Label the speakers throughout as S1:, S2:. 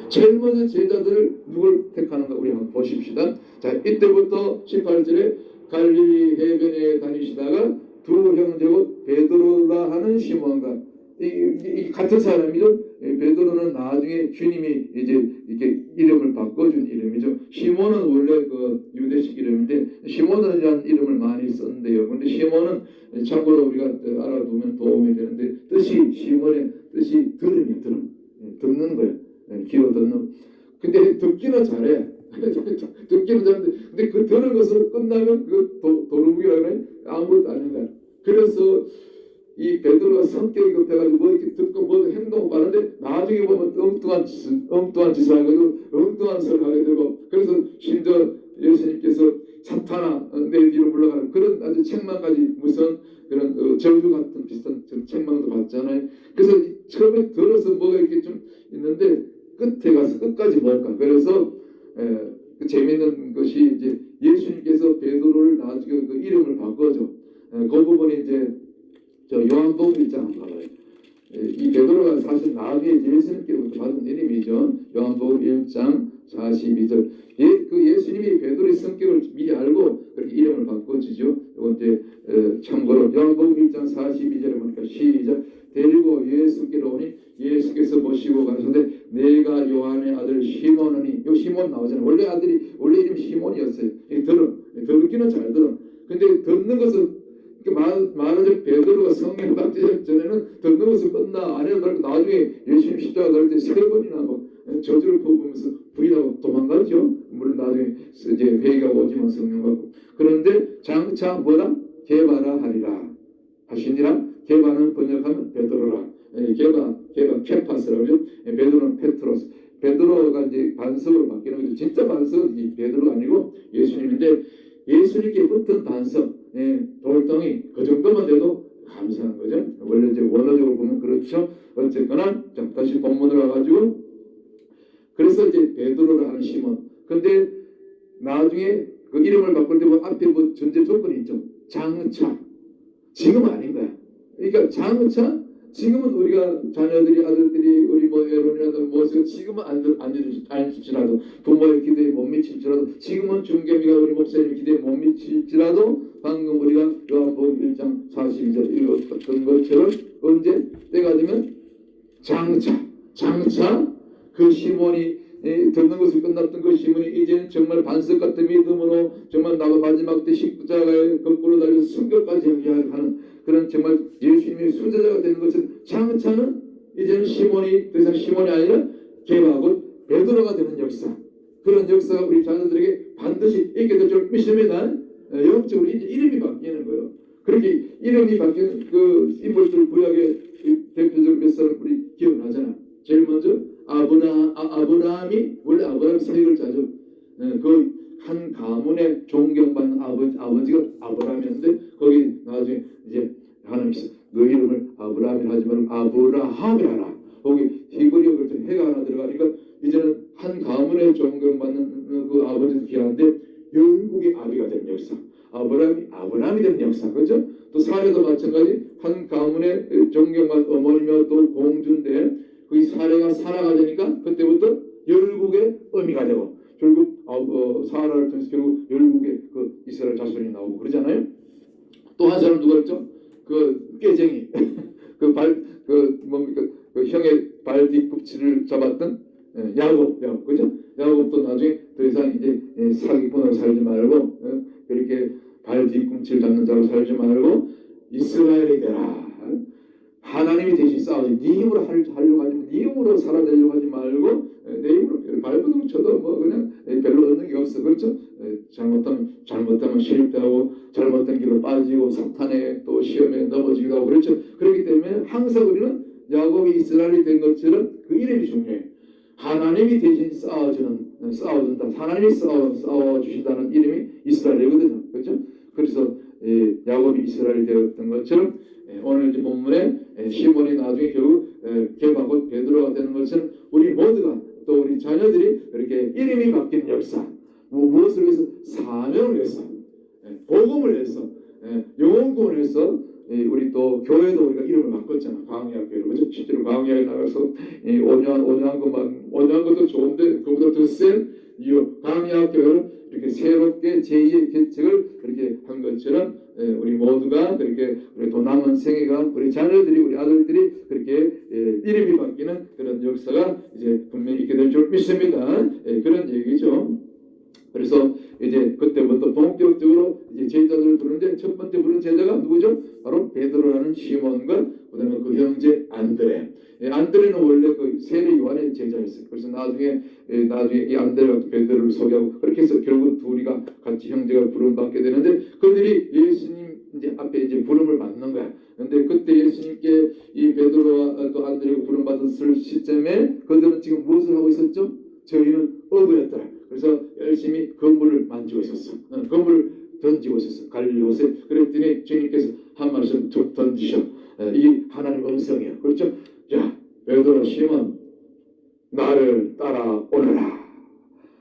S1: 제일 먼저 제자들을 누굴 택하는가 우리 한번 보십시다. 자, 이때부터 18절에 갈릴리 해변에 다니시다가 두 형제고 베드로라 하는 시몬과 이 같은 사람이죠. 베드로는 나중에 주님이 이제 이렇게 이름을 바꿔준 이름이죠. 시몬은 원래 그 유대식 이름인데 시몬이라는 이름을 많이 썼는데요. 근데 시몬은 참고로 우리가 알아두면 도움이 되는데 뜻이 시몬의 뜻이 들음이 들음 듣는 거예요. 귀로 듣는. 근데 듣기는 잘해. 듣기는 잘하는데 근데 그 들은 것으로 끝나면 그 도루묵이라고 그래 아무것도 아닌 거야. 그래서 이 베드로가 성격이 급해가지고 뭐 이렇게 듣고 뭐 행동하고 하는데 나중에 보면 엉뚱한 짓을 하거든. 엉뚱한 소리를 하게 되고 그래서 심지어 예수님께서 사탄아 내 뒤로 물러가라 그런 아주 책망까지 무슨 그런 절규 같은 비슷한 책망도 받잖아요. 그래서 처음에 들어서 뭐가 이렇게 좀 있는데 끝에 가서 끝까지 뭘까. 그래서 그 재미있는 것이 이제 예수님께서 베드로를 나중에 그 이름을 바꿔줘. 그 부분이 이제 저 요한복음 1장 한번 봐봐요. 이 베드로가 사실 나중에 예수님께로부터 받은 이름이죠. 요한복음 1장 42절. 그 예수님이 베드로의 성격을 미리 알고 그렇게 이름을 바꿔주죠. 이건 이제 참고로 요한복음 1장 42절에 보니까 시작. 데리고 예수께로 오니 예수께서 보시고 가시되 내가 요한의 아들 시몬이니 요 시몬 나오잖아요. 원래 이름이 시몬이었어요. 듣기는 잘 들어. 근데 듣는 것은 말하자면 베드로가 성령 받기 전에는 듣는 것을 끝나 안 해도 나중에 예수님 십자가 달릴 때 3번이나 뭐 저주를 퍼부으면서 부인하고 도망가죠. 물론 나중에 이제 회개가 오지만 성령 받고. 그런데 장차 뭐라? 게바라 하리라 하시니라. 게바는 번역하면 베드로라. 게바 케파스라고 그러죠. 베드로는 페트로스. 베드로가 이제 반석으로 바뀌는 거죠. 진짜 반석은 이 베드로가 아니고 예수님인데 예수님께 붙은 반석, 돌덩이 그 정도만 돼도 감사한 거죠. 원래 이제 원어적으로 보면 그렇죠. 어쨌거나 자, 다시 본문으로 와가지고 그래서 이제 베드로를 하는 시몬. 근데 나중에 그 이름을 바꿀 때 뭐 앞에 뭐 전제 조건이 있죠. 장차. 지금은 아닌 거야. 그러니까 장차 지금은 우리가 자녀들이 아들들이 우리 뭐 여론이라도 무엇을 지금은 안 줄지라도 부모의 기대에 못 미칠지라도 지금은 중개미가 우리 목사님 기대에 못 미칠지라도 방금 우리가 요한복음 1장 42절 읽었던 것처럼 언제 때가 되면 장차 그 시몬이 듣는 것을 끝났던 그 시몬이 이제는 정말 반석 같은 믿음으로 정말 나가 마지막 때 십자가에 거꾸로 달려서 순교까지 하는 그런 정말 예수님의 순자자가 되는 것은 장차는 이제는 시몬이 더 이상 시몬이 아니라 게바하고 베드로가 되는 역사. 그런 역사가 우리 자녀들에게 반드시 있게 될 줄 믿습니다. 영적으로 이제 이름이 바뀌는 거예요. 그렇게 이름이 바뀌는 그 인물들 구약의 대표적인 몇 사람 우리 기억나잖아. 제일 먼저 아브라함이 원래 아브라함 세 글자죠. 그 한 가문에 존경받는 아버지가 아브라함이었는데 거기 나중에 이제 하나님께서 그 이름을 아브라함이라 하지 말고 아브라함이라 하라. 거기 히브리어 그렇죠. 해가 하나 들어가니까 이제는 한 가문에 존경받는 그 아버지도 귀한데 영국의 아비가 되는 역사. 아브라함이 되는 역사. 그렇죠? 또 사례도 마찬가지 한 가문에 존경받는 어머니며 또 공주인데 그 사례가 사라가 되니까 그때부터 열국의 어미가 되고 결국 사라를 통해서 결국 열국의 그 이스라엘 자손이 나오고 그러잖아요. 또 한 사람 누가 있죠? 그 깨쟁이 뭡니까 그 형의 발 뒤꿈치를 잡았던 야곱 그죠? 야곱도 나중에 더 이상 이제 사기꾼으로 살지 말고 그렇게 발 뒤꿈치를 잡는 자로 살지 말고 이스라엘이 되라. 하나님이 대신 싸우지 네 힘으로 하려고 하지 네 힘으로 살아내려고 하지 말고 내 힘으로 발버둥 쳐도 뭐 그냥 별로 얻는 게 없어. 그렇죠? 잘못하면 실패하고 잘못된 길로 빠지고 사탄의 또 시험에 넘어지기도 하고 그렇죠. 그렇기 때문에 항상 우리는 야곱이 이스라엘이 된 것처럼 그 이름이 중요해. 하나님이 대신 싸워준다. 하나님이 싸워주신다는 이름이 이스라엘이거든요. 그렇죠? 그래서 야곱이 이스라엘이 되었던 것처럼 오늘 이 본문에 시몬이 나중에 결국 게바고 베드로가 되는 것은 우리 모두가 또 우리 자녀들이 이렇게 이름이 바뀌는 역사 무엇을 위해서 사명을 위해서 복음을 위해서 영혼구원을 위해서 우리 또 교회도 우리가 이름을 바꿨잖아. 광야교회로. 그죠? 실제로 광야에 나가서 온유한 것도 좋은데 그보다 더 센 광야교회로 이렇게 새롭게 제2의 개척을 그렇게 한 것처럼 우리 모두가 그렇게 우리 또 남은 생애가 우리 자녀들이 우리 아들들이 그렇게 이름이 바뀌는 그런 역사가 이제 분명히 있게 될 줄 믿습니다. 그런 얘기죠. 그래서 이제 그때부터 본격적으로 이제 제자들을 부르는데 첫 번째 부른 제자가 누구죠? 바로 베드로라는 시몬과 그다음에 그 형제 안드레. 안드레는 원래 그 세례 요한의 제자였어요. 그래서 나중에 이 안드레가 베드로를 소개하고 그렇게 해서 결국 둘이가 같이 형제가 부름을 받게 되는데 그들이 예수님 이제 앞에 이제 부름을 받는 거야. 근데 그때 예수님께 이 베드로와 또 안드레가 부름 받았을 시점에 그들은 지금 무엇을 하고 있었죠? 저희는 어부였더라. 그래서 열심히 건물을 만지고 있었어. 건물을 던지고 있었어. 갈릴리 호수에. 그랬더니 주님께서 한 말씀 툭 던지셔. 이 하나님 음성이야. 그렇죠? 자, 베드로 시몬 나를 따라오너라.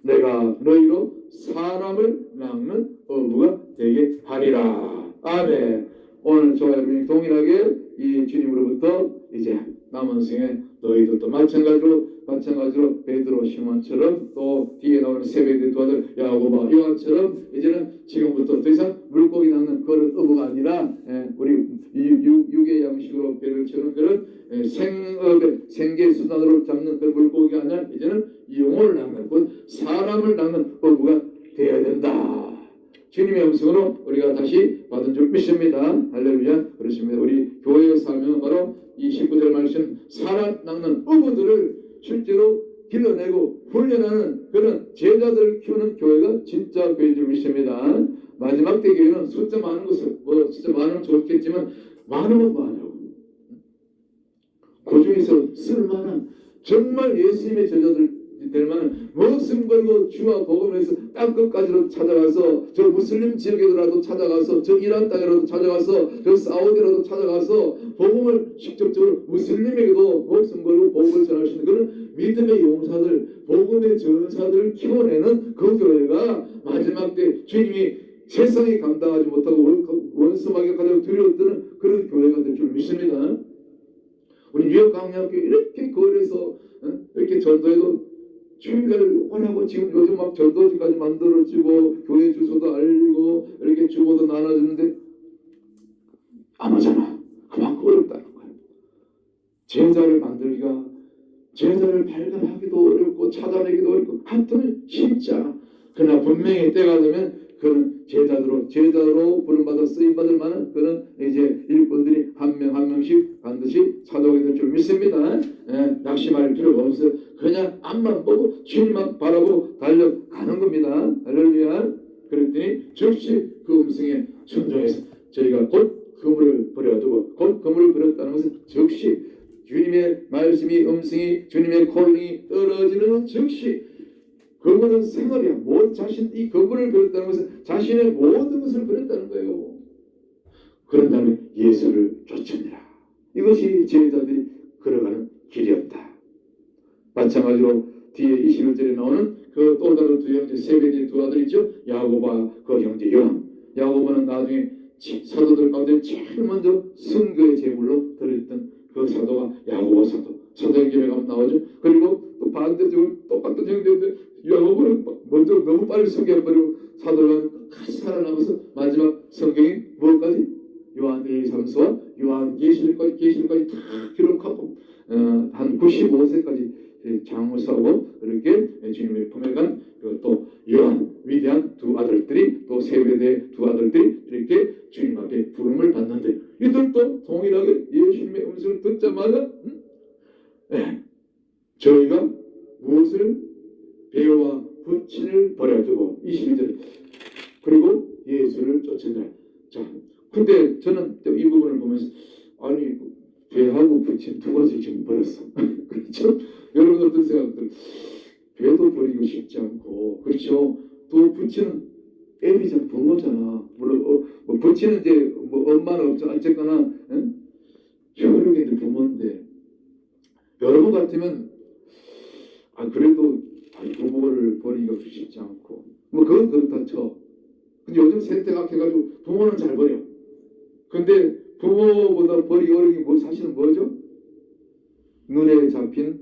S1: 내가 너희로 사람을 낚는 어부가 되게 하리라. 아멘. 오늘 저와 여러분이 동일하게 이 주님으로부터 이제 남은 생에 너희도 또 마찬가지로 베드로 시몬처럼 또 뒤에 나오는 세베대 두 아들 야고보 요한처럼 이제는 지금부터 더 이상 물고기 낚는 그런 어부가 아니라 우리 육의 양식으로 배를 채우는 그런 생업의 생계 수단으로 잡는 그 물고기가 아니라 이제는 영혼을 낚는 사람을 낚는 어부가 되어야 된다. 주님의 음성으로 우리가 다시 받은 줄 믿습니다. 할렐루야. 그렇습니다. 우리 교회의 사명은 바로 이 19절 말씀 사람 낚는 어부들을 실제로 길러내고 훈련하는 그런 제자들을 키우는 교회가 진짜 교회인 줄 믿습니다. 마지막 때 교회는 숫자 많은 것을 숫자 많으면 좋겠지만 많으면 뭐하냐고. 그 중에서 쓸만한 정말 예수님의 제자들 될 만한 목숨 걸고 주와 복음에서 땅끝까지로 찾아가서 저 무슬림 지역에라도 찾아가서 저 이란 땅에라도 찾아가서 저 사우디라도 찾아가서 복음을 직접적으로 무슬림에게도 목숨 걸고 복음을 전할 수 있는 그런 믿음의 용사들 복음의 전사들을 키워내는 그 교회가 마지막 때 주님이 세상이 감당하지 못하고 원수마귀가 가장 두려웠던 그런 교회가 될 줄 믿습니다. 우리 뉴욕 강약교회 이렇게 거리에서 이렇게 전도해도 주일날 원하고 지금 요즘 막 전도지까지 만들어지고 교회 주소도 알리고 이렇게 주보도 나눠주는데 안 오잖아. 그만큼 어렵다는 거야. 제자를 만들기가 제자를 발견하기도 어렵고 찾아내기도 어렵고 하여튼 쉽지 않아. 그러나 분명히 때가 되면 그런 제자로 부름받아 쓰임받을 만한 그런 이제 일꾼들이 한 명 한 명씩 반드시 찾아오게 될 줄 믿습니다. 낙심할 필요가 없어요. 그냥 앞만 보고 주님만 바라보고 달려가는 겁니다. 할렐루야. 그랬더니 즉시 그 음성에 순종해서 저희가 곧 그물을 버려두고 곧 그물을 버렸다는 것은 즉시 주님의 말씀이 음성이 주님의 콜링이 떨어지는 즉시 그분은 생활이야. 이 그분을 버렸다는 것은 자신의 모든 것을 버렸다는 거예요. 그런 다음에 예수를 쫓으니라. 이것이 제자들이 걸어가는 길이었다. 마찬가지로 뒤에 21절에 나오는 그 또 다른 두 형제 세베대의 두 아들이죠. 야고보와 그 형제 요한. 야고보는 나중에 사도들 가운데 제일 먼저 선교의 제물로 들어있던 그 사도가 야고보 사도. 사도행전에 가면 나오죠. 그리고 또 반대적으로 똑같은 형제인데 야고보는 먼저 너무 빨리 소개해버리고 사도가 같이 살아남아서 마지막 성경이 무엇까지? 요한일기 3서와 요한계시록까지 다 기록하고 한 95세까지 장후사고 그렇게 주님의 품에 간 또 요한 위대한 두 아들들이 또 세베대 두 아들들이 이렇게 주님 앞에 부름을 받는데 이들도 동일하게 예수님의 음성을 듣자마자 저희가 무엇을 배와 부친을 버려두고 22절 그리고 예수를 쫓은다. 자, 근데 저는 이 부분을 보면서 아니 배하고 부친 두 가지 지금 버렸어. 그렇죠? 여러분 어떤 생각들? 배도 버리고 싶지 않고 그렇죠? 또 부친은 애비잖아, 부모잖아. 물론 뭐 부친은 이제 뭐 엄마는 없죠. 어쨌거나 여러 개인데 부모인데 여러분 같으면 그래도 부모를 버리기가 쉽지 않고 뭐 그건 그렇다 쳐. 근데 요즘 세대가 해가지고 부모는 잘 버려. 근데 부모보다 버리기 어려운 게 사실은 뭐죠? 눈에 잡힌